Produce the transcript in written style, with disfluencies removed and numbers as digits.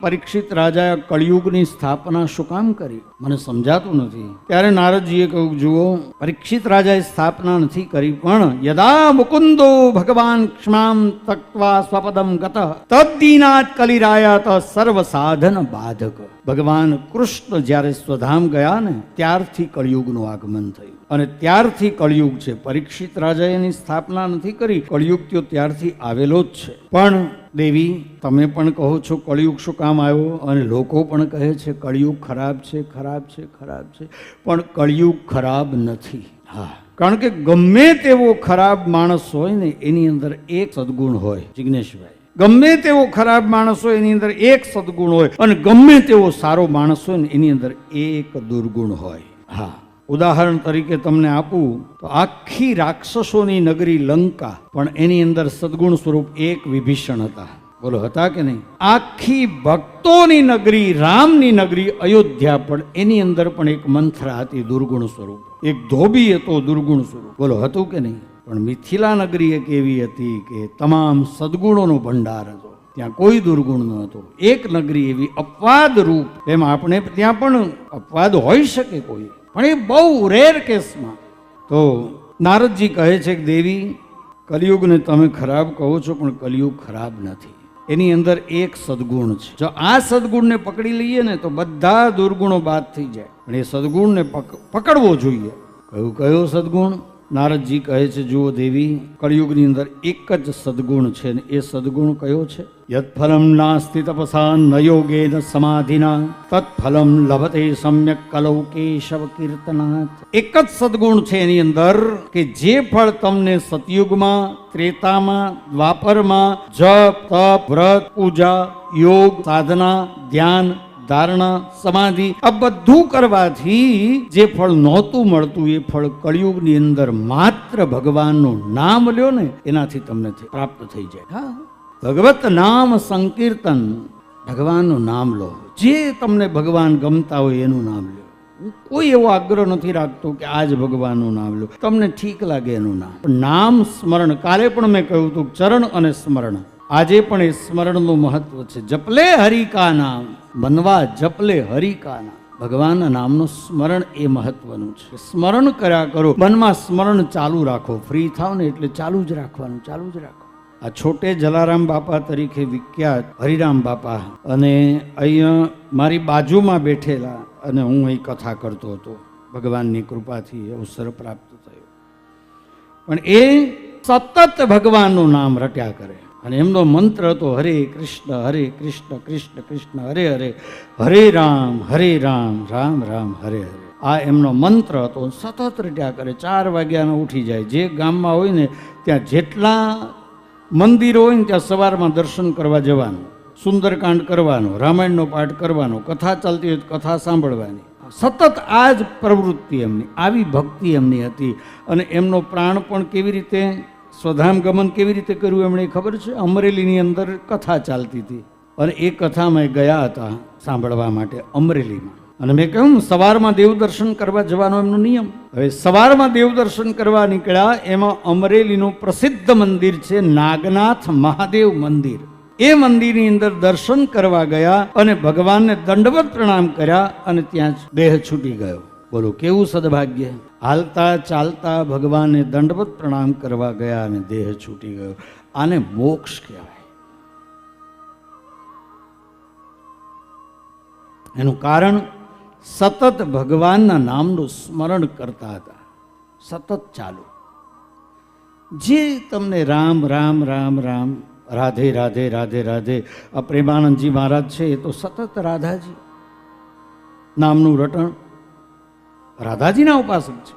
પરીક્ષિત રાજાએ કળિયુગની સ્થાપના શું કામ કરી? મને સમજાતું નથી. ત્યારે નારદજીએ કહ્યું, જુઓ, પરીક્ષિત રાજાએ સ્થાપના નથી કરી, પણ યદા મુકુંદો ભગવાન ક્ષમામ તક્વા સ્વપદમ ગત તદ્દીનાત કલિરાયાત સર્વ સાધન બાધક. ભગવાન કૃષ્ણ જ્યારે સ્વધામ ગયા ને ત્યારથી કળિયુગનું આગમન થયું, અને ત્યારથી કળિયુગ છે. પરીક્ષિત રાજાએ એની સ્થાપના નથી કરી, કળિયુગ તો ત્યારથી આવેલો જ છે. પણ દેવી, તમે પણ કહો છો કળિયુગ શું કામ આવ્યો, અને લોકો પણ કહે છે કળિયુગ ખરાબ છે, ખરાબ છે, ખરાબ છે. પણ કળિયુગ ખરાબ નથી. હા, કારણ કે ગમે તેવો ખરાબ માણસ હોય ને એની અંદર એક સદગુણ હોય. જિગ્નેશભાઈ, ગમે તેવો ખરાબ માણસ હોય એની અંદર એક સદગુણ હોય, અને ગમે તેવો સારો માણસ હોય ને એની અંદર એક દુર્ગુણ હોય. હા, ઉદાહરણ તરીકે તમને આપું તો આખી રાક્ષસોની નગરી લંકા, પણ એની અંદર સદગુણ સ્વરૂપ એક વિભીષણ હતા. બોલો, હતા કે નહીં? આખી ભક્તોની નગરી રામની નગરી અયોધ્યા, પણ એની અંદર પણ એક મંથરા હતી દુર્ગુણ સ્વરૂપ. એક ધોબી હતો દુર્ગુણ સ્વરૂપ. બોલો, હતું કે નહીં? પણ મિથિલા નગરી એક એવી હતી કે તમામ સદગુણોનો ભંડાર હતો, ત્યાં કોઈ દુર્ગુણ ન હતો. એક નગરી એવી અપવાદ રૂપ. એમ આપણે ત્યાં પણ અપવાદ હોઈ શકે કોઈ, પણ એ બહુ રેર કેસમાં. તો નારદજી કહે છે કે દેવી, કલિયુગને તમે ખરાબ કહો છો, પણ કલિયુગ ખરાબ નથી. એની અંદર એક સદગુણ છે. જો આ સદગુણને પકડી લઈએ ને તો બધા દુર્ગુણો બાદ થઈ જાય. પણ એ સદગુણને પકડવો જોઈએ. કયો સદગુણ? નારદજી કહે છે, જુઓ દેવી, કળિયુગની અંદર એક જ સદગુણ છે, ને એ સદગુણ કયો છે? યત્ફલમ નાસ્તિ તપસા ન યોગેન સમાધિના તત્ફલમ લભતે સમ્યક કલૌ કેશવ કીર્તનાથ. એક જ સદગુણ છે એની અંદર કે જે ફળ તમને સતયુગમાં, ત્રેતામાં, દ્વાપરમાં જપ, તપ, વ્રત, પૂજા, યોગ, સાધના, ધ્યાન, ધારણા, સમાધિ, આ બધું કરવાથી જે ફળ નહોતું મળતું એ ફળ કળિયુગની અંદર માત્ર ભગવાનનું નામ લ્યો ને એનાથી તમને પ્રાપ્ત થઈ જાય. હા, ભગવત નામ સંકીર્તન, ભગવાનનું નામ લો. જે તમને ભગવાન ગમતા હોય એનું નામ લો. કોઈ એવો આગ્રહ નથી રાખતો કે આજ ભગવાનનું નામ લો, તમને ઠીક લાગે એનું નામ. નામ સ્મરણ, કાલે પણ મેં કહ્યું હતું ચરણ અને સ્મરણ. આજે પણ એ સ્મરણનું મહત્વ છે. જપલે હરિકા નામ, મનવા જપલે હરિકા નામ. ભગવાનના નામનું સ્મરણ એ મહત્વનું છે. સ્મરણ કર્યા કરો, મનમાં સ્મરણ ચાલુ રાખો. ફ્રી થાવ ને એટલે ચાલુ જ રાખવાનું, ચાલુ જ રાખો. આ છોટે જલારામ બાપા તરીકે વિખ્યાત હરિરામ બાપા, અને અહીંયા મારી બાજુમાં બેઠેલા, અને હું અહીં કથા કરતો હતો. ભગવાનની કૃપાથી અવસર પ્રાપ્ત થયો. પણ એ સતત ભગવાનનું નામ રટ્યા કરે, અને એમનો મંત્ર હતો હરે કૃષ્ણ કૃષ્ણ કૃષ્ણ હરે હરે, હરે રામ રામ રામ હરે હરે. આ એમનો મંત્ર હતો. સતત રટ્યા કરે. 4 વાગ્યાના ઉઠી જાય. જે ગામમાં હોય ને ત્યાં જેટલા મંદિરો હોય ને ત્યાં સવારમાં દર્શન કરવા જવાનું, સુંદરકાંડ કરવાનો, રામાયણનો પાઠ કરવાનો, કથા ચાલતી હોય કથા સાંભળવાની. સતત આ જ પ્રવૃત્તિ એમની, આવી ભક્તિ એમની હતી. અને એમનો પ્રાણ પણ કેવી રીતે સ્વધામ ગમન કેવી રીતે કર્યું એમણે ખબર છે? અમરેલીની અંદર કથા ચાલતી હતી, અને એ કથામાં ગયા હતા સાંભળવા માટે અમરેલીમાં. અને મેં કહ્યું સવારમાં દેવ દર્શન કરવા જવાનો એમનો નિયમ. હવે સવારમાં દેવ દર્શન કરવા નીકળ્યા, એમાં અમરેલીનું પ્રસિદ્ધ મંદિર છે નાગનાથ મહાદેવ મંદિર. એ મંદિરની અંદર દર્શન કરવા ગયા અને ભગવાનને દંડવત પ્રણામ કર્યા, અને ત્યાં જ દેહ છૂટી ગયો. બોલો, કેવું સદભાગ્ય! હાલતા ચાલતા ભગવાનને દંડવત પ્રણામ કરવા ગયા અને દેહ છૂટી ગયો. આને મોક્ષ કહેવાય. એનું કારણ સતત ભગવાનના નામનું સ્મરણ કરતા હતા. સતત ચાલુ. જે તમને રામ રામ રામ રામ, રાધે રાધે રાધે રાધે. આ પ્રેમાનંદજી મહારાજ છે એ તો સતત રાધાજી નામનું રટણ, રાધાજીના ઉપાસક છે.